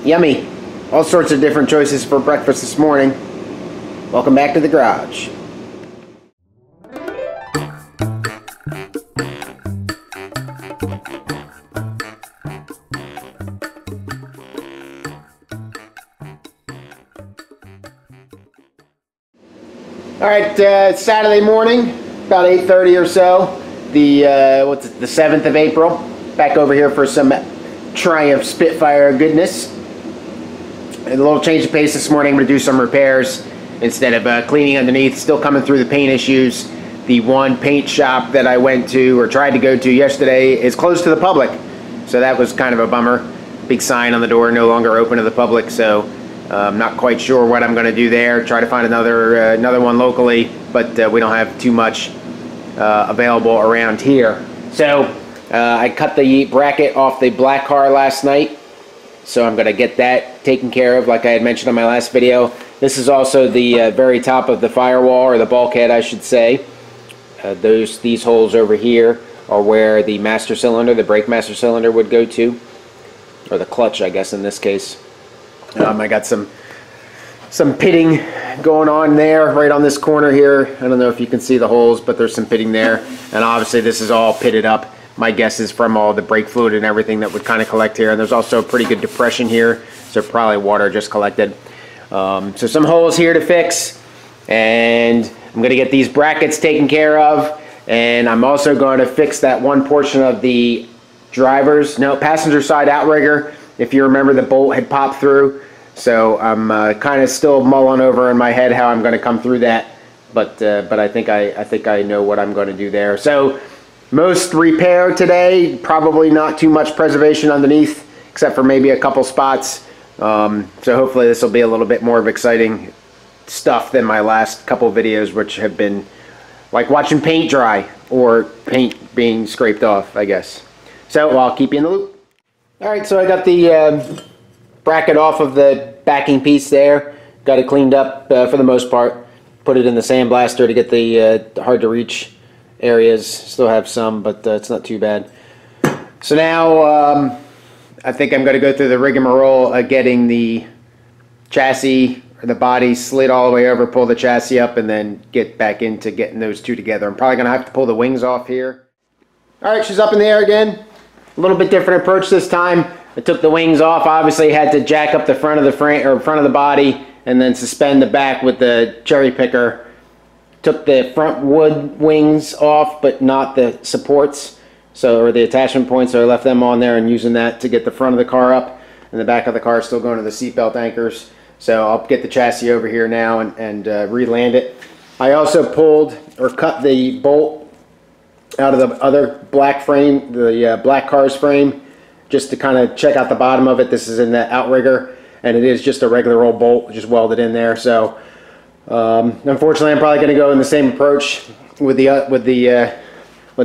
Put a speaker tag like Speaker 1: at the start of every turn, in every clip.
Speaker 1: Yummy. All sorts of different choices for breakfast this morning. Welcome back to the garage. Alright, Saturday morning, about 8:30 or so, the 7th of April. Back over here for some Triumph Spitfire goodness. And a little change of pace this morning. I'm going to do some repairs instead of cleaning underneath. Still coming through the paint issues. The one paint shop that I went to, or tried to go to yesterday, is closed to the public. So that was kind of a bummer. Big sign on the door, no longer open to the public. So I'm not quite sure what I'm going to do there. Try to find another one locally, but we don't have too much available around here. So I cut the bracket off the black car last night. So I'm going to get that taken care of, like I had mentioned on my last video. This is also the very top of the firewall, or the bulkhead I should say. These holes over here are where the master cylinder, the brake master cylinder would go to, or the clutch I guess in this case. I got some pitting going on there, right on this corner here. I don't know if you can see the holes, but there's some pitting there. And obviously this is all pitted up. My guess is from all the brake fluid and everything that would kind of collect here. And there's also a pretty good depression here, so probably water just collected. So some holes here to fix, and I'm going to get these brackets taken care of. And I'm also going to fix that one portion of the passenger side outrigger. If you remember, the bolt had popped through. So I'm kind of still mulling over in my head how I'm going to come through that. But I think I know what I'm going to do there. So most repair today, probably not too much preservation underneath, except for maybe a couple spots. So hopefully this will be a little bit more of exciting stuff than my last couple videos, which have been like watching paint dry, or paint being scraped off, I guess. So I'll keep you in the loop. Alright, so I got the bracket off of the backing piece there. Got it cleaned up for the most part. Put it in the sandblaster to get the hard to reach areas. Still have some, but it's not too bad. So now I think I'm going to go through the rigmarole of getting the chassis, or the body, slid all the way over, pull the chassis up, and then get back into getting those two together. I'm probably going to have to pull the wings off here. Alright, she's up in the air again. A little bit different approach this time. I took the wings off. Obviously had to jack up the front of the frame, or front of the body, and then suspend the back with the cherry picker. Took the front wood wings off, but not the supports, or the attachment points, so I left them on there and using that to get the front of the car up, and the back of the car is still going to the seatbelt anchors. So I'll get the chassis over here now and re-land it. I also pulled or cut the bolt out of the other black frame, the black car's frame, just to kind of check out the bottom of it. This is in the Outrigger, and it is just a regular old bolt, just welded in there. So unfortunately, I'm probably going to go in the same approach with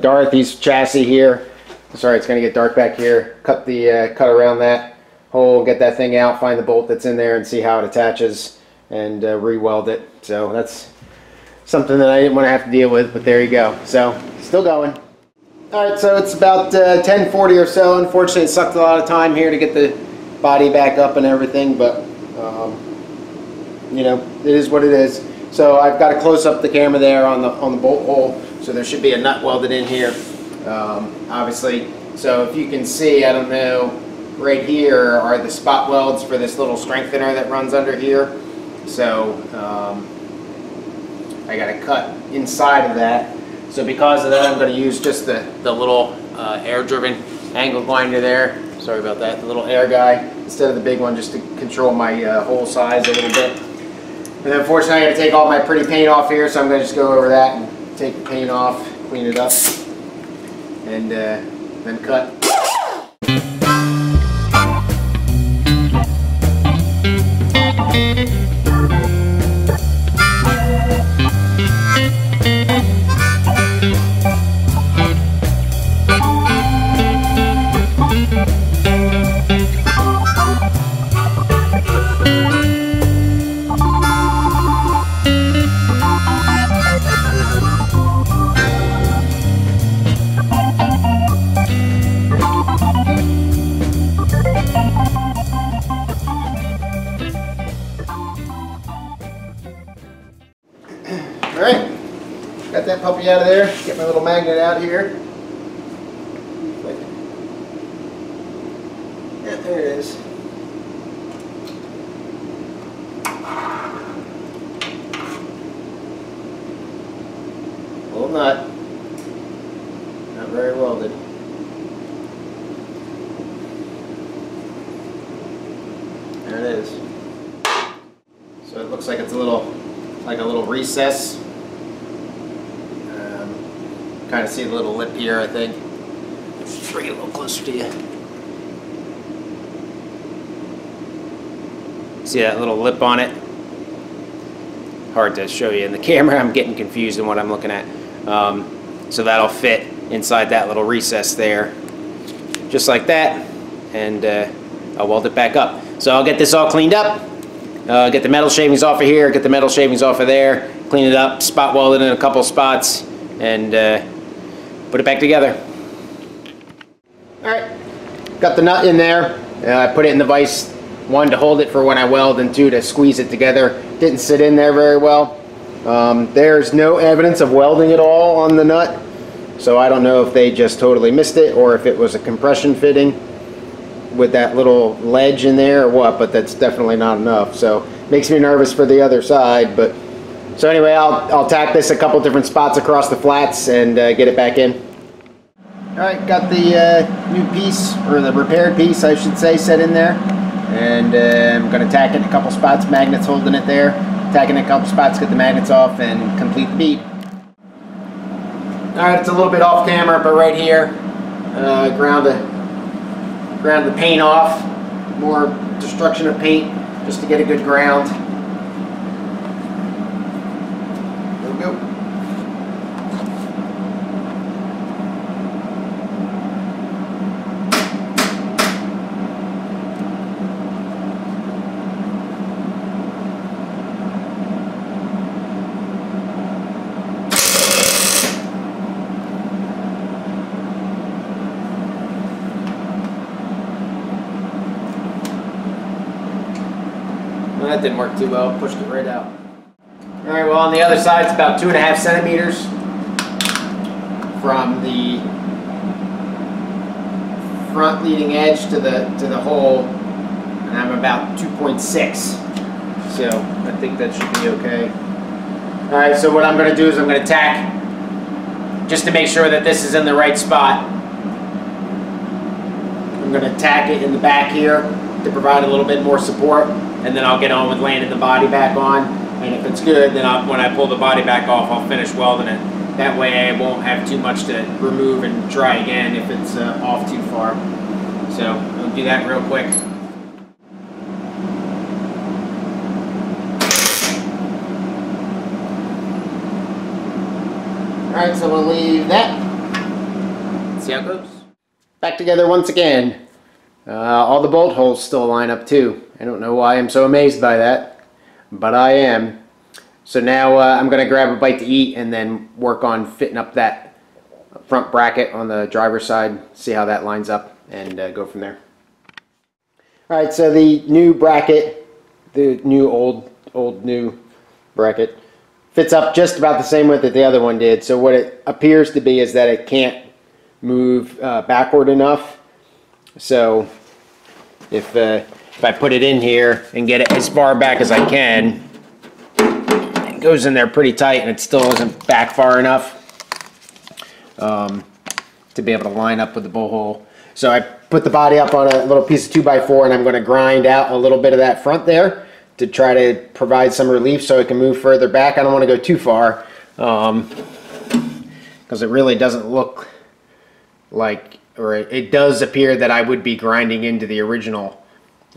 Speaker 1: Dorothy's chassis here. Sorry, it's going to get dark back here. Cut around that hole, get that thing out, find the bolt that's in there, and see how it attaches, and re-weld it. So that's something that I didn't want to have to deal with, but there you go. So still going. All right, so it's about 10:40 or so. Unfortunately, it sucked a lot of time here to get the body back up and everything, but you know, it is what it is. So I've got to close up the camera there on the bolt hole, so there should be a nut welded in here, obviously. So if you can see, I don't know, right here are the spot welds for this little strengthener that runs under here. So I got to cut inside of that. So because of that, I'm going to use just the little air-driven angle grinder there. Sorry about that, the little air guy, instead of the big one, just to control my hole size a little bit. And unfortunately, I got to take all my pretty paint off here, so I'm going to just go over that and take the paint off, clean it up, and then cut. that puppy out of there. Get my little magnet out here. Yeah, there it is. Little nut. Not very welded. There it is. So it looks like it's a little recess. Kind of see the little lip here, I think. Let's bring it a little closer to you. See that little lip on it? Hard to show you in the camera. I'm getting confused in what I'm looking at. So that'll fit inside that little recess there, just like that, and I'll weld it back up. So I'll get this all cleaned up, get the metal shavings off of here, get the metal shavings off of there, clean it up, spot weld it in a couple spots, and put it back together. Alright, got the nut in there. I put it in the vise, one to hold it for when I weld, and two to squeeze it together. Didn't sit in there very well. There's no evidence of welding at all on the nut, so I don't know if they just totally missed it or if it was a compression fitting with that little ledge in there or what, but that's definitely not enough. So makes me nervous for the other side. But so anyway, I'll tack this a couple different spots across the flats and get it back in. Alright, got the new piece, or the repaired piece I should say, set in there, and I'm going to tack it in a couple spots, magnets holding it there. Tacking a couple spots, get the magnets off, and complete the bead. Alright, it's a little bit off camera, but right here, ground the paint off. More destruction of paint, just to get a good ground. There we go. That didn't work too well, pushed it right out. Alright, well on the other side it's about 2.5 centimeters from the front leading edge to the hole, and I'm about 2.6, so I think that should be okay. Alright, so what I'm going to do is I'm going to tack, just to make sure that this is in the right spot. I'm going to tack it in the back here to provide a little bit more support, and then I'll get on with landing the body back on, and if it's good, then when I pull the body back off, I'll finish welding it. That way I won't have too much to remove and try again if it's off too far. So I'll do that real quick. Alright, so we'll leave that. Let's see how it goes. Back together once again. All the bolt holes still line up too. I don't know why I'm so amazed by that, but I am. So now I'm going to grab a bite to eat and then work on fitting up that front bracket on the driver's side, see how that lines up, and go from there. Alright, so the new bracket, the new old new bracket, fits up just about the same width that the other one did. So what it appears to be is that it can't move backward enough. So if I put it in here and get it as far back as I can, it goes in there pretty tight, and it still isn't back far enough to be able to line up with the bowl hole. So I put the body up on a little piece of 2x4, and I'm going to grind out a little bit of that front there to try to provide some relief so it can move further back. I don't want to go too far because it really doesn't look like, or it does appear that I would be grinding into the original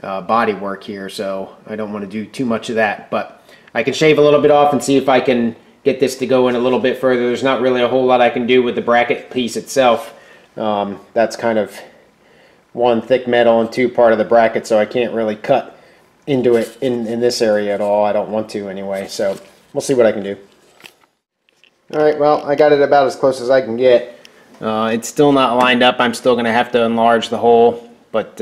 Speaker 1: body work here, so I don't want to do too much of that. But I can shave a little bit off and see if I can get this to go in a little bit further. There's not really a whole lot I can do with the bracket piece itself. That's kind of one thick metal and two part of the bracket, so I can't really cut into it in this area at all. I don't want to anyway, so we'll see what I can do. Alright, well, I got it about as close as I can get. It's still not lined up. I'm still going to have to enlarge the hole, but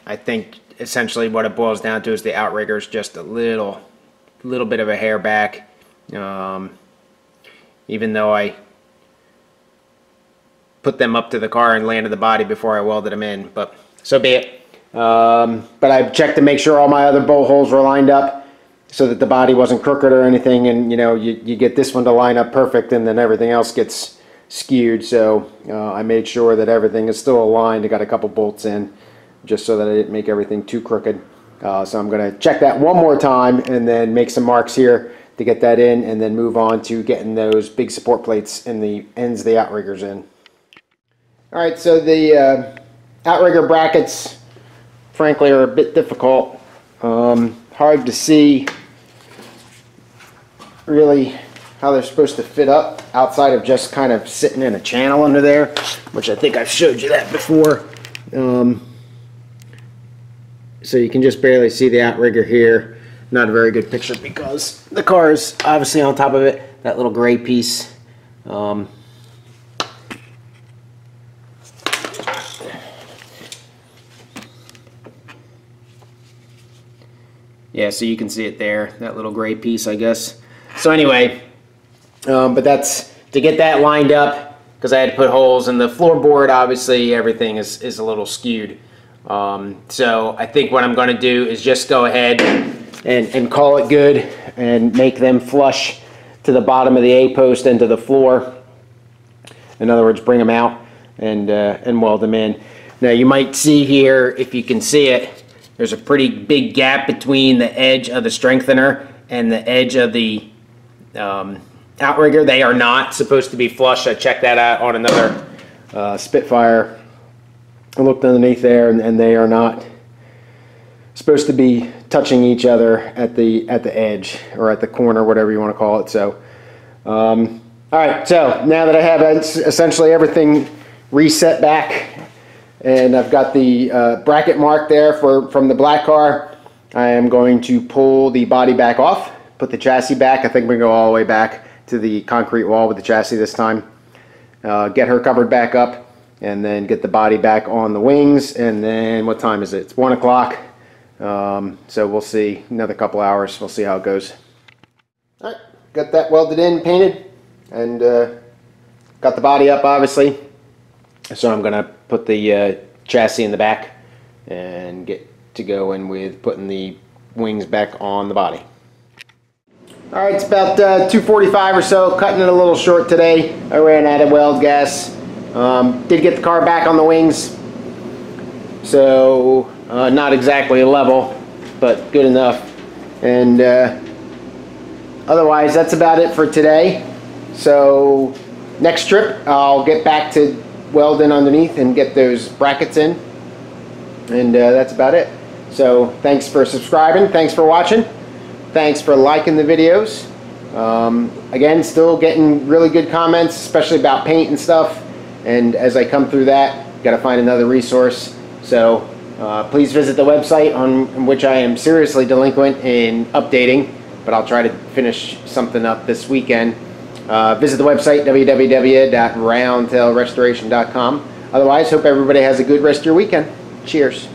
Speaker 1: I think essentially what it boils down to is the outrigger is just a little bit of a hair back. even though I put them up to the car and landed the body before I welded them in, but so be it. But I checked to make sure all my other bolt holes were lined up so that the body wasn't crooked or anything, and you know, you get this one to line up perfect and then everything else gets skewed. So I made sure that everything is still aligned. I got a couple bolts in just so that I didn't make everything too crooked. So I'm going to check that one more time and then make some marks here to get that in, and then move on to getting those big support plates in the ends of the outriggers in. Alright, so the outrigger brackets, frankly, are a bit difficult. Hard to see really how they're supposed to fit up outside of just kind of sitting in a channel under there, which I think I've showed you that before. So you can just barely see the outrigger here. Not a very good picture because the car is obviously on top of it, that little gray piece. Yeah, so you can see it there, that little gray piece, I guess. So anyway, but that's to get that lined up, because I had to put holes in the floorboard. Obviously, everything is a little skewed. So I think what I'm going to do is just go ahead and call it good and make them flush to the bottom of the A-post and to the floor. In other words, bring them out and weld them in. Now you might see here, if you can see it, there's a pretty big gap between the edge of the strengthener and the edge of the outrigger. They are not supposed to be flush. I checked that out on another Spitfire. I looked underneath there, and they are not supposed to be touching each other at the edge or at the corner, whatever you want to call it. So, all right. So now that I have essentially everything reset back, and I've got the bracket mark there from the black car, I am going to pull the body back off, put the chassis back. I think we're going to go all the way back to the concrete wall with the chassis this time. Get her covered back up, and then get the body back on the wings. And then what time is it? It's 1 o'clock. So we'll see, another couple hours. We'll see how it goes. All right, got that welded in, painted, and got the body up, obviously. So I'm going to put the chassis in the back and get to going with putting the wings back on the body. All right, it's about 2:45 or so, cutting it a little short today. I ran out of weld gas. Did get the car back on the wings, so not exactly level, but good enough. And otherwise, that's about it for today. So next trip, I'll get back to welding underneath and get those brackets in, and that's about it. So thanks for subscribing, thanks for watching, thanks for liking the videos. Again, still getting really good comments, especially about paint and stuff. And as I come through that, got to find another resource. So please visit the website, on which I am seriously delinquent in updating, but I'll try to finish something up this weekend. Visit the website, www.roundtailrestoration.com. Otherwise, hope everybody has a good rest of your weekend. Cheers.